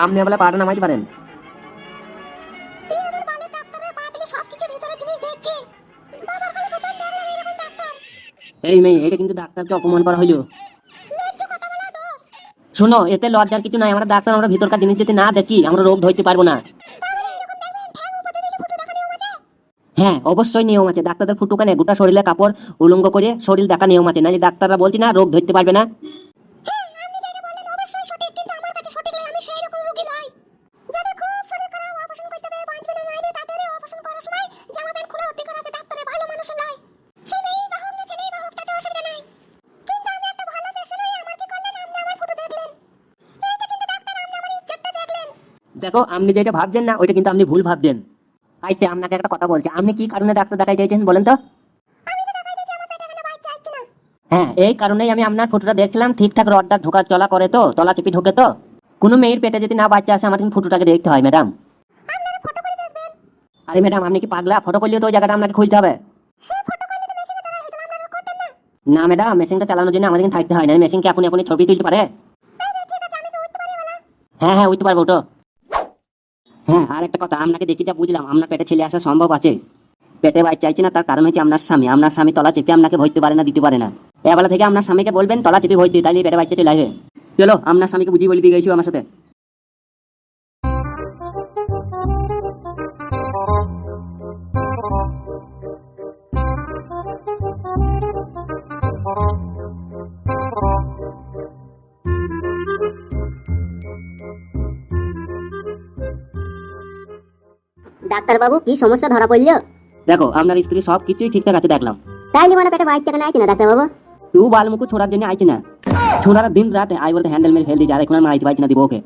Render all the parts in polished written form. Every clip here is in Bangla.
আপনি বলে পাটা নামাইতে পারেন। এই মেয়ে, এটা কিন্তু ডাক্তারকে অপমান করা হইলো। শোনো, এতে লজ্জার কিছু নাই। আমরা ডাক্তার, আমরা ভিতরকার জিনিস যদি না দেখি আমরা রোগ ধরতে পারবো না। হ্যাঁ, অবশ্যই নিয়ম আছে। ডাক্তারদের ফুটুকানে গোটা শরীরে কাপড় উলঙ্গ করে শরীর দেখা নিয়ম আছে, না যে ডাক্তাররা বলছি না রোগ ধরতে পারবে না। দেখো, আপনি যেটা ভাবছেন না ওইটা কিন্তু আপনি ভুল ভাবছেন। আইতে আপনাকে একটা কথা বলছি, আপনি কি কারণে ডাক্তার দেখাই দিয়েছেন বলেন তো? হ্যাঁ, এই কারণেই আমি আপনার ফটোটা দেখছিলাম। ঠিকঠাক রডটা ঢোকার চলা করে তো, তলা চেপে ঢোকে তো। কোনো মেয়ের পেটে যদি না বাচ্চা আসে আমাদের ফটোটাকে দেখতে হয় ম্যাডাম। আরে ম্যাডাম, আপনি কি পাগলা? ফটো করলেও তো ওই জায়গাটা আপনাকে খুলতে হবে। না ম্যাডাম, মেশিনটা চালানোর জন্য আমাদের থাকতে হয় না। মেশিনকে আপনি আপনি ছবি তুলতে পারে। হ্যাঁ হ্যাঁ, উঠতে পারবো তো। হ্যাঁ, আর একটা কথা, আপনাকে দেখি যা বুঝলাম আপনার পেটে ছেলে আসা সম্ভব আছে। পেটে বাচ্চা চাইছে না, তার কারণ হচ্ছে আপনার স্বামী তলা চেপে আপনাকে ভরতে পারে না, দিতে পারে না। এবেলা থেকে আপনার স্বামীকে বলবেন তলা চেপে ভরতে, তাইলে পেটে বাচ্চা চলে আসবে। চলো, আপনার স্বামীকে বুঝিয়ে বলে দিয়ে গেছি আমার সাথে। ডাক্তার বাবু, কি সমস্যা ধরা পড়লো? দেখো, আপনার স্ত্রী সব কিছুই ঠিকঠাক আছে দেখলাম। তাইলে মানে পেটে বাচ্চা কেন আইছে না ডাক্তার বাবু? তুই বালমুকু ছোড়ার জন্য আইছি না। ছোড়ার দিন রাতে আই বলতে হ্যান্ডেল মেরে ফেল দিয়ে যায়, এখন আর মারাইতে পারছি না দিব ওকে।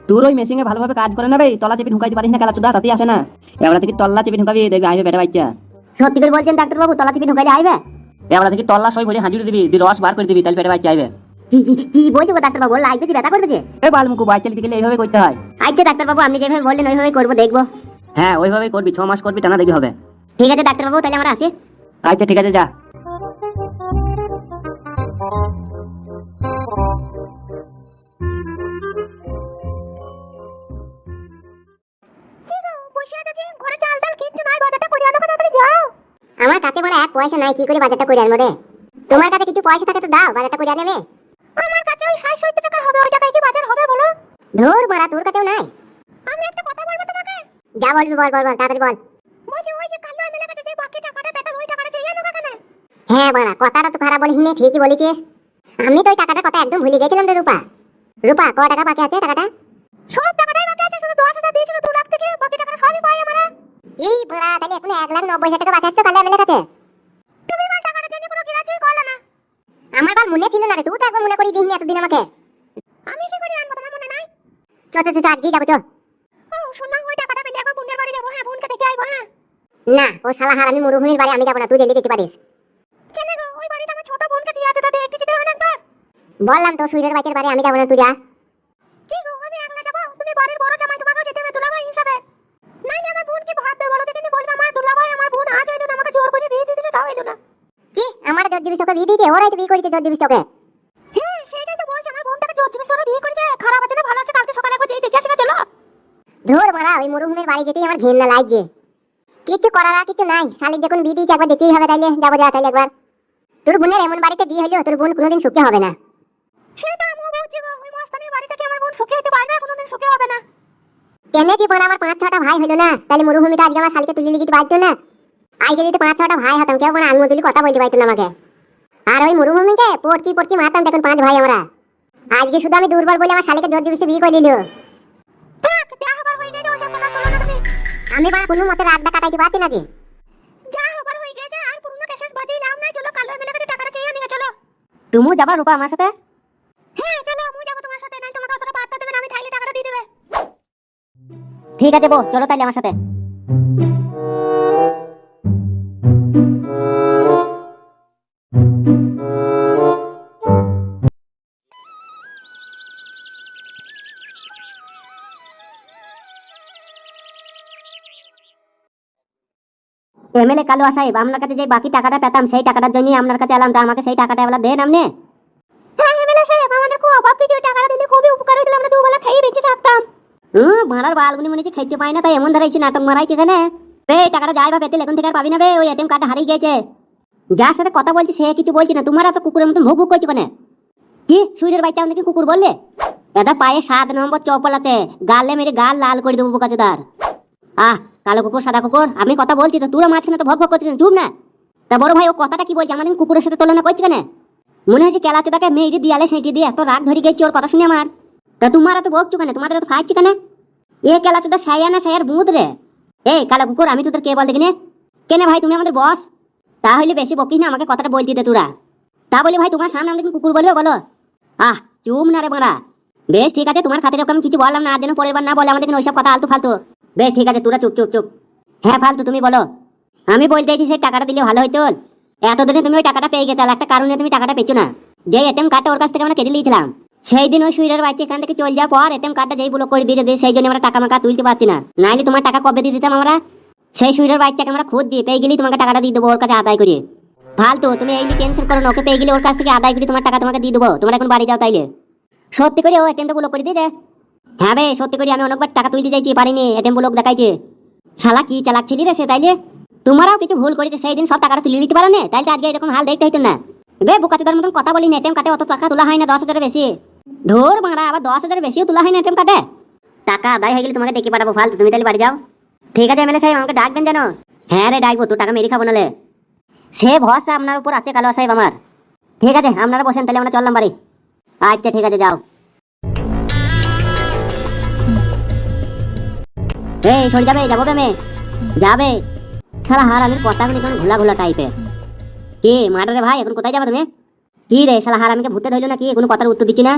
তোর ওই মেশিনে ভালোভাবে কাজ করে না ভাই, তলা চেপে ঢুকাইতে পারিস না, খেলা চোদা তাতেই আসে না। এবার থেকে তল্লা চেপে ঢুকাবি, দেখবি আইবে পেটে বাচ্চা। সত্যি করে বলছেন ডাক্তার বাবু, তলা চিপে ঢুকাইলে আইবে? এবার থেকে তল্লা সই ভরে হাঁজুড়ে দিবি, দিয়ে রস বার করে দিবি, তাহলে পেটে বাচ্চা আইবে। কি বলছো গো ডাক্তার বাবু? লাগবে কি ব্যথা করতেছে? এই বালমুকু, বাচ্চা নিতে গেলে এইভাবে করতে হয়। আচ্ছা ডাক্তার বাবু, আপনি যেভাবে বললেন ওইভাবে করবো, দেখবো। হ্যাঁ, ওইভাবেই করবি, 6 মাস করবি, টানা দেখবি হবে। ঠিক আছে ডাক্তার বাবু, তাহলে আমরা আসি। আচ্ছা ঠিক আছে, যা। আমার কাছে বড় এক পয়সা নাই, কি করে বাজারটা করে আনবো রে? তোমার কাছে কিছু পয়সা থাকে তো দাও, বাজারটা করে আনবে। আমার কাছে ওই 60-70 টাকা হবে, ওই টাকায় কি বাজার হবে বলো? ধুর মারা, তোর কাছেও নাই। আমি একটা কথা বলবো তোমাকে। যা বলবি বল, তাড়াতাড়ি বল। বলছি ওই যে কান্না মেলে কাছে যে বাকি টাকাটা বেটার, ওই টাকাটা চেয়ে আনো কেন? হ্যাঁ মারা, কথাটা তো খারাপ বলিস নি, ঠিকই বলেছিস। আমি তো ওই টাকাটার কথা একদম ভুলে গেছিলাম রে রূপা। রূপা, কত টাকা বাকি আছে টাকাটা? সব টাকাটাই বাকি আছে, শুধু 10,000 দিয়েছিল 2 লাখ থেকে, বাকি টাকাটা সবই পাই আমরা। এই বড়া, তাহলে এখন 1,90,000 টাকা বাকি আছে কালে মেলে কাছে। তুমি বল টাকাটার জন্য কোনো গিরাজি করলা না? আমার আর মনে ছিল না রে, তুই তো একবার মনে করি দিসনি এতদিন আমাকে। আমি কি করে আনবো, তোমার মনে নাই? চল আজকে যাবো চল। ও শোনা, ওই টাকাটা পেলে একবার বোনের বাড়ি যাবো। হ্যাঁ, বোনকে দেখে আইবো। হ্যাঁ না, ও শালা হারামি মরুভূমির বাড়ি আমি যাবো না, তুই জেলে যেতে পারিস। কেন গো? ওই বাড়িতে আমার ছোট বোনকে দিয়ে আছে, তাতে একটু যেতে হবে না একবার? বললাম তো, সুইরের বাচ্চার বাড়ি আমি যাবো না, তুই যা। কি গো, আমি একলা যাবো? তুমি বাড়ির বড় জামাই, তোমাকেও যেতে হবে দুলাভাই হিসাবে। নাইলে আমার বোন কি ভাববে বলো দেখিনি? বলবে আমার দুলাভাই, আমার বোন আজ হইলো না, আমাকে জোর করে বিয়ে দিয়ে দিল, তাও হইলো না। কি আমার জোর জিবিস তোকে বিয়ে দিয়েছে? ওরাই তো বিয়ে করেছে জোর জিবিস তোকে। হ্যাঁ সেটাই তো বলছি, আমার বোনটাকে জোর জিবিস তোরা বিয়ে করেছে। খারাপ আছে না ভালো আছে, কালকে সকালে একবার যেই দেখে আসি না, চলো। ধুর মারা, ওই মরুভূমির বাড়ি যেতেই আমার ঘৃণা লাগছে। কিছু করার আর কিছু নাই, শালিক যখন বিয়ে দিয়েছে একবার যেতেই হবে, তাইলে যাবো। যা তাইলে একবার। তোর বোনের এমন বাড়িতে বিয়ে হইলো, তোর বোন কোনোদিন সুখী হবে না। সেটা আমিও বলছি গো, ওই মস্তানের বাড়ি থেকে আমার বোন সুখী হতে পারবে, কোনোদিন সুখী হবে না। কেনে কি বড়, আমার 5-6টা ভাই হইলো না, তাহলে মরুভূমিতে আজকে আমার শালিকে তুলে লিখিতে পারতো না? আজকে যদি 5-6টা ভাই হতাম, কেউ মানে আনমদুলি কথা বলতে পারতো না আমাকে। আর ওই মরুভূমিকে পড়তি মারতাম, দেখুন 5 ভাই আমরা। আজকে শুধু আমি দুর্বল বলে আমার শালিকে জোর জবরদস্তি বিয়ে করে নিল। আমি বা কোনো মতে রাতটা কাটাইতে পারছি নাকি? যা হবার হয়ে গেছে, আর পুরনো কেসেস বাজিয়ে লাভ নাই, চলো কালো মেলে কাছে টাকাটা চেয়ে আনিগা, চলো। তুমি যাবা রূপা আমার সাথে? হ্যাঁ চলো, আমি যাব তোমার সাথে, নাই তোমাকে অতটা পাত্তা দেবে না, আমি থাইলে টাকাটা দিয়ে দেবে। ঠিক আছে বউ, চলো তাইলে আমার সাথে। এমএলএ কালুয়া সাহেব, আপনার কাছে যে বাকি টাকাটা পেতাম সেই টাকাটার জন্যই আপনার কাছে এলাম, তা আমাকে সেই টাকাটা এবার দেন আপনি। হ্যাঁ এমএলএ সাহেব, আমাদের খুব অভাব, কিছু টাকাটা দিলে খুবই উপকার হতো, আমরা দুবেলা খেয়ে বেঁচে থাকতাম। মারার বালগুনি মনে হচ্ছে খাইতে পাই না, তাই এমন ধরাইছি নাটক মারাইছে এখানে। টাকাটা যাই বা পেতে এখন থেকে আর পাবি না বে, ওই এটিএম কার্ডটা হারিয়ে গেছে। যার সাথে কথা বলছি সে কিছু বলছি না, তোমার এত কুকুরের মতন ভুক ভুক করছো কেন? কি সুইরের বাচ্চা আমাকে কুকুর বললে? এটা পায়ে 7 নম্বর চপ্পল আছে, গালে মেরে গাল লাল করে দেবো বোকাচোদার। কালো কুকুর সাদা কুকুর, আমি কথা বলছি তো তোরা মাঝখানে তো ভক ভক করছিস, চুপ না। তা বড় ভাই ও কথাটা কি বলছে, আমাদের কুকুরের সাথে তুলনা করছে কেন? মনে হচ্ছে কেলাচোদাকে মেয়েটি দিয়ালে সেঁটি দিয়ে এত রাগ ধরে গেছি ওর কথা শুনে আমার। তা তোমার এত বকছো কেন, তোমাদের এত খাচ্ছি কেন? এ কেলাচোদা সায়া না সায়ার বুঁদ রে। এই কালো কুকুর, আমি তোদের কে বল দেখিনি? কেনে ভাই তুমি আমাদের বস? তাহলে বেশি বকিস না, আমাকে কথাটা বলতে দে তোরা। তা বলি ভাই তোমার সামনে আমাদের কুকুর বলবে বলো? চুপ না রে বাড়া। বেশ ঠিক আছে, তোমার খাতিরে ওকে আমি কিছু বললাম না, আর যেন পরের বার না বলে আমাদের ওইসব কথা আলতু ফালতু। বেশ ঠিক আছে, তোরা চুপ চুপ চুপ। হ্যাঁ ফালতু তুমি বলো। আমি বলতে চাইছি সেই টাকাটা দিলে ভালো হইতো। এতদিনে তুমি ওই টাকাটা পেয়ে গেছো, একটা কারণে তুমি টাকাটা পেছো না। যে এটিএম কার্ডটা ওর কাছ থেকে আমরা কেটে নিয়েছিলাম, সেই দিন ওই সুইরের বাচ্চা এখান থেকে চলে যাওয়ার পর এটিএম কার্ডটা যেই ব্লক করে দিয়ে সেই জন্য আমরা টাকা মাকা তুলতে পারছি না, নাইলে তোমার টাকা কবে দিয়ে দিতাম আমরা। সেই সুইরের বাচ্চাকে আমরা খুঁজছি, পেয়ে গেলেই তোমাকে টাকাটা দিয়ে দেবো ওর কাছে আদায় করিয়ে। ফালতু তুমি এই টেনশন করো না, ওকে পেয়ে গেলে ওর কাছ থেকে আদায় করে তোমার টাকা তোমাকে দিয়ে দেবো। তোমরা এখন বাড়ি যাও তাইলে। সত্যি করে ও এটিএমটা ব্লক করে দিয়েছে? হ্যাঁ বে সত্যি করে, আমি অনেকবার টাকা তুলতে চাইছি পারিনি, এটিএম ব্লক দেখাইছে। শালা কি চালাক ছিলি রে সে, তাইলে তোমারও কিছু ভুল করেছে, সেই দিন সব টাকাটা তুলে নিতে পারো না, তাইলে আজকে এরকম হাল দেখতে হইতো না। বে বোকাচোদার মতন কথা বলি না, এটিএম কার্ডে অত টাকা তোলা হয় না, 10,000 বেশি। ধর মারা, আবার 10,000 বেশিও তোলা হয় না এটিএম কার্ডে। টাকা আদায় হয়ে গেলে তোমাকে ডেকে পাঠাবো, ফালতু তুমি তাহলে বাড়ি যাও। ঠিক আছে এমএলএ সাহেব, আমাকে ডাকবেন জানো? হ্যাঁ রে ডাকবো, তোর টাকা মেরে খাবো নালে। সে ভরসা আপনার উপর আছে কালো সাহেব আমার। ঠিক আছে আপনারা বসেন, তাহলে আমরা চললাম বাড়ি। আচ্ছা ঠিক আছে যাও। এই সরে যাবে, যাবো বে মেয়ে যাবে। শালা হারামির কথাগুলি কেমন ঘোলা ঘোলা টাইপের। কে মার্ডারে ভাই, এখন কোথায় যাবে তুমি? কি রে শালা হারামিকে ভূতে ধরলো না কি, কোনো কথার উত্তর দিচ্ছি না।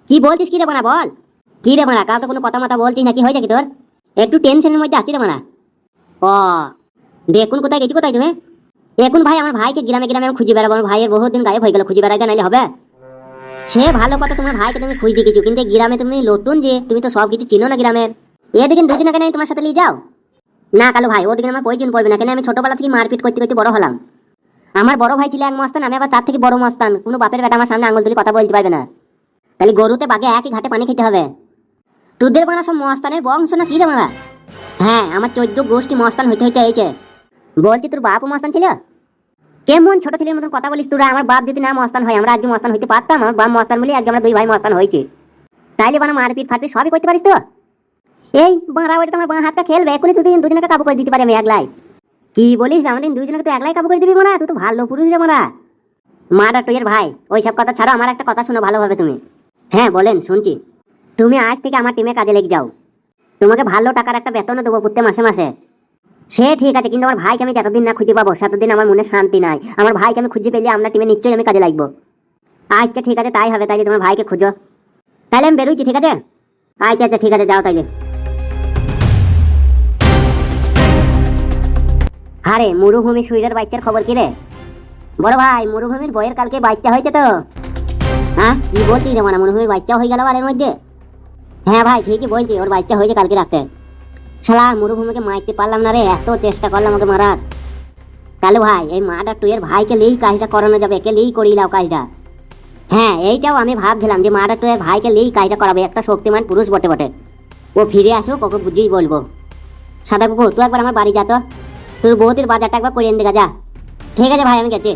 কি বলছিস কি রে মানা, বল। কি রে মানা, কাল তো কোনো কথা মাথা বলছিস না, কি হয়েছে কি তোর? একটু টেনশনের মধ্যে আছি রে মানা। দেখুন কোথায় গেছি, কোথায় তুমি? এখন ভাই আমার ভাইকে গ্রামে গ্রামে আমি খুঁজে বেড়াবো, আমার ভাইয়ের বহুত দিন গায়েব হয়ে গেল, খুঁজে বেড়াইতে নাইলে হবে? সে ভালো কথা, তোমার ভাইকে তুমি খুঁজতে গেছো, কিন্তু গ্রামে তুমি নতুন, যে তুমি তো সব কিছু চিনো না গ্রামের। এদিকে দুজনে কেন তোমার সাথে নিয়ে যাও না কালু ভাই, ওদিকে আমার প্রয়োজন পড়বে না, কেন আমি ছোটবেলা থেকে মারপিট করতে করতে বড় হলাম। আমার বড় ভাই ছিল এক মস্তান, আমি আবার তার থেকে বড় মস্তান, কোনো বাপের বেটা আমার সামনে আঙুল তুলে কথা বলতে পারবে না। তাহলে গরুতে বাঘে একই ঘাটে পানি খেতে হবে। তোদের বানা সব মস্তানের বংশ না কি রে মারা? হ্যাঁ আমার 14 গোষ্ঠী মস্তান হইতে হইতে হয়েছে। বলছি তোর বাপও মস্তান ছিল? কেমন ছোট ছেলের মতন কথা বলিস তোরা, আমার বাপ যদি না মস্তান হয় আমরা আজকে মস্তান হইতে পারতাম? আমার বাপ মস্তান বলে আজকে আমরা 2 ভাই মস্তান হয়েছি। তাইলে বানা মারপিট ফাটপিট সবই করতে পারিস তো? এই বাঁড়া ওইটা তোমার বাঁ হাতটা খেলবে, এখনই তুই দুজনকে কাবু করে দিতে পারি আমি একলাই। কি বলিস, আমাদের দুজনকে তো একলাই কাবু করে দিবি মারা? তুই তো ভালো পুরুষ রে মারা। মারা টুইয়ের ভাই ওইসব কথা ছাড়ো, আমার একটা কথা শোনো ভালোভাবে তুমি। হ্যাঁ বলেন শুনছি। তুমি আজ থেকে আমার টিমে কাজে লেগে যাও, তোমাকে ভালো টাকার একটা বেতন দেবো প্রত্যেক মাসে মাসে। সে ঠিক আছে, কিন্তু আমার ভাইকে আমি যতদিন না খুঁজে পাবো ততদিন আমার মনে শান্তি নাই। আমার ভাইকে আমি খুঁজে পেলে আপনার টিমে নিশ্চয়ই আমি কাজে লাগবো। আচ্ছা ঠিক আছে তাই হবে, তাইলে তোমার ভাইকে খুঁজো। তাহলে আমি বেরোচ্ছি, ঠিক আছে? আচ্ছা আচ্ছা ঠিক আছে যাও তাইলে। আরে মরুভূমি সুইরের বাচ্চার খবর কি রে? বড় ভাই মরুভূমির বইয়ের কালকে বাচ্চা হয়েছে তো। হ্যাঁ কি বলছিস রে মানে, মরুভূমির বাচ্চা হয়ে গেল বারের মধ্যে? হ্যাঁ ভাই ঠিকই বলছি, ওর বাচ্চা হয়েছে কালকে রাতে। শালা মরুভূমিকে মারতে পারলাম না রে, এত চেষ্টা করলাম ওকে মারার। তাহলে ভাই এই মাটা টুয়ের ভাইকে লিয়েই কাজটা করানো যাবে, কে লিয়েই করিলাও কাজটা। হ্যাঁ এইটাও আমি ভাবছিলাম যে মাটা টুয়ের ভাইকে লিয়েই কাজটা করাবে, একটা শক্তিমান পুরুষ বটে বটে। ও ফিরে আসুক, ওকে বুঝেই বলবো। সাদা কুকুর তুই একবার আমার বাড়ি যা তো, তোর বউতির বাজারটা একবার করে এনে যা। ঠিক আছে ভাই আমি গেছি।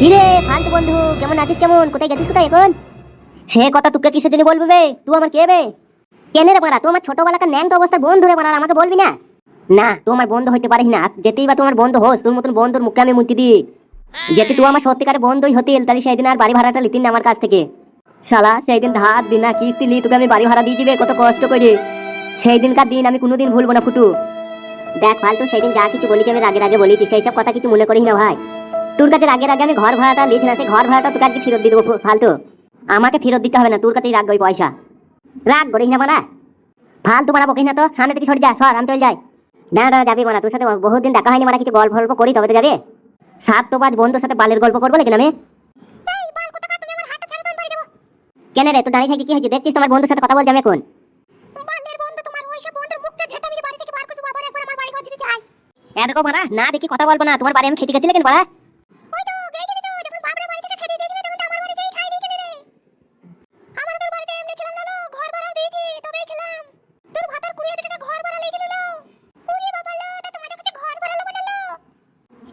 কিরে ফালতু বন্ধু, কেমন আছিস? কেমন কোথায় গেছিস, কোথায় এখন? সে কথা তোকে কিসের জন্য বলবি বে? তুই আমার কে বে? কেন রে মারা, তুই আমার ছোটবেলাকার ন্যাংটো অবস্থার বন্ধু রে মারা, আমাকে বলবি না? না তুই আমার বন্ধু হইতে পারিস না, যেতেই বা তোমার বন্ধু হোস তোর মতন বন্ধুর মুখে আমি মুক্তি দিই। যেতে তুই আমার সত্যিকারের বন্ধুই হতিল, তাহলে সেই দিন আর বাড়ি ভাড়াটা লিতিন না আমার কাছ থেকে। শালা সেই দিন ধার দিন না কিস্তি লি তোকে আমি বাড়ি ভাড়া দিয়ে দিবে কত কষ্ট করে। সেই দিনকার দিন আমি কোনোদিন ভুলবো না ফুটু। দেখ ফালতু সেই দিন যা কিছু বলেছি আমি রাগে রাগে বলেছি, সেই সব কথা কিছু মনে করিস না ভাই। তোর কাছে রাগের আগে আমি ঘর ভাড়াটা নিয়েছিলাম, সেই ঘর ভাড়াটা তোকে আজকে ফেরত দিয়ে দেবো ফালতু। আমাকে ফেরত দিতে হবে না, তোর কাছেই রাখবো ওই পয়সা। রাগ করিস না মারা, ফালতু মারা বকিস না তো, সামনে থেকে সরে যা, সর আমি চলে যাই। না যাবি মারা, তোর সাথে বহুদিন দেখা হয়নি মারা, কিছু গল্প গল্প করি তবে তো যাবে। সাত তো পাঁচ বন্ধুর সাথে বালের গল্প করবো নাকি আমি? কেন রে, তুই দাঁড়িয়ে থাকি কি হয়েছে? দেখছিস তোমার বন্ধুর সাথে কথা বলছি আমি এখন। এরকম মারা না দেখি কথা বলবো না, তোমার বাড়ি আমি খেতে গেছিলে কেন মারা?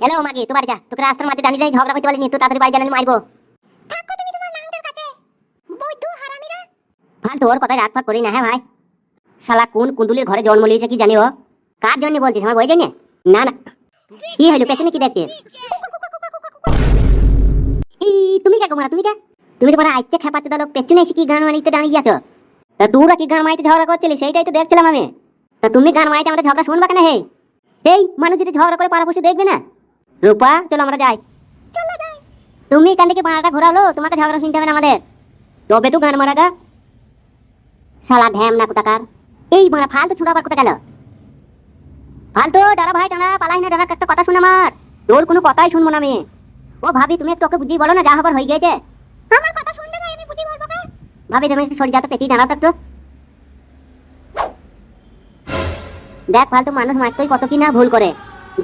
হ্যালো মাগি, তুই বাড়ি যা, তোকে রাস্তার মাঝে দাঁড়িয়ে দাঁড়িয়ে ঝগড়া করতে পারিনি, তুই তাড়াতাড়ি বাড়ি জানালি মারবো। ফালতু ওর কথায় রাগ ফাগ করি না, হ্যাঁ ভাই। শালা কোন কুন্দুলির ঘরে জন্ম নিয়েছে কি জানি ও? কার জন্য বলছিস, আমার বই জন্য? না না, কি হইলো পেছনে কি দেখছিস? তুমি কে গোমারা, তুমি কে? তুমি তো বড় আইচ্ছে খেপাচ্ছ লোক, পেছনে এসে কি গান মারিতে দাঁড়িয়ে আছো? তা তোরা কি গান মারিতে ঝগড়া করছিলি, সেইটাই তো দেখছিলাম আমি। তা তুমি গান মারিতে আমাদের ঝগড়া শুনবা কেন? হে এই মানুষ যদি ঝগড়া করে পাড়া বসে দেখবে না। রূপা চলো আমরা যাই। তুমি এখান থেকে পাড়াটা ঘোরালো, তোমাকে ঝগড়া শুনতে হবে না আমাদের, তবে তো গান মারাগা। শালা ঢ্যাম না কোথাকার, এই মারা ফালতু ছুড়া আবার কোথা গেল? ফালতু দাঁড়া ভাই, দাঁড়া, পালাই না, দাঁড়া, একটা কথা শুন আমার। তোর কোনো কথাই শুনবো না আমি। ও ভাবি, তুমি একটু ওকে বুঝিয়ে বলো না, যা হবার হয়ে গেছে। আমার কথা শুনবে না, আমি বুঝিয়ে বলবো কা? ভাবি তুমি একটু সরে যাও তো, পেটি দাঁড়াও তো একটু। দেখ ফালতু মানুষ মাত্রই কত কি না ভুল করে।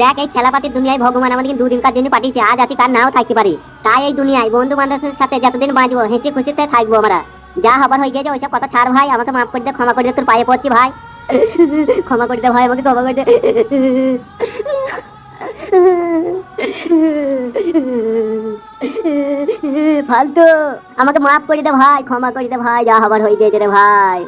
দেখ এই খেলাপাতির দুনিয়ায় ভগবান আমাদের দুদিনকার জন্য পাঠিয়েছে, আজ আছি কার নাও থাকতে পারি। তাই এই দুনিয়ায় বন্ধু বান্ধবের সাথে যতদিন বাঁচবো হেসে খুশিতে থাকবো আমরা। যা হবার হয়ে গেছে ওইসব কথা ছাড় ভাই, আমাকে মাফ করে দে, ক্ষমা করে দে, তোর পায়ে পড়ছি ভাই। ক্ষমা করে দে ভাই, আমাকে ক্ষমা করে দে। ফালতু আমাকে মাফ করে দে ভাই, ক্ষমা করে দে ভাই, যা হবার হয়ে গেছে রে ভাই।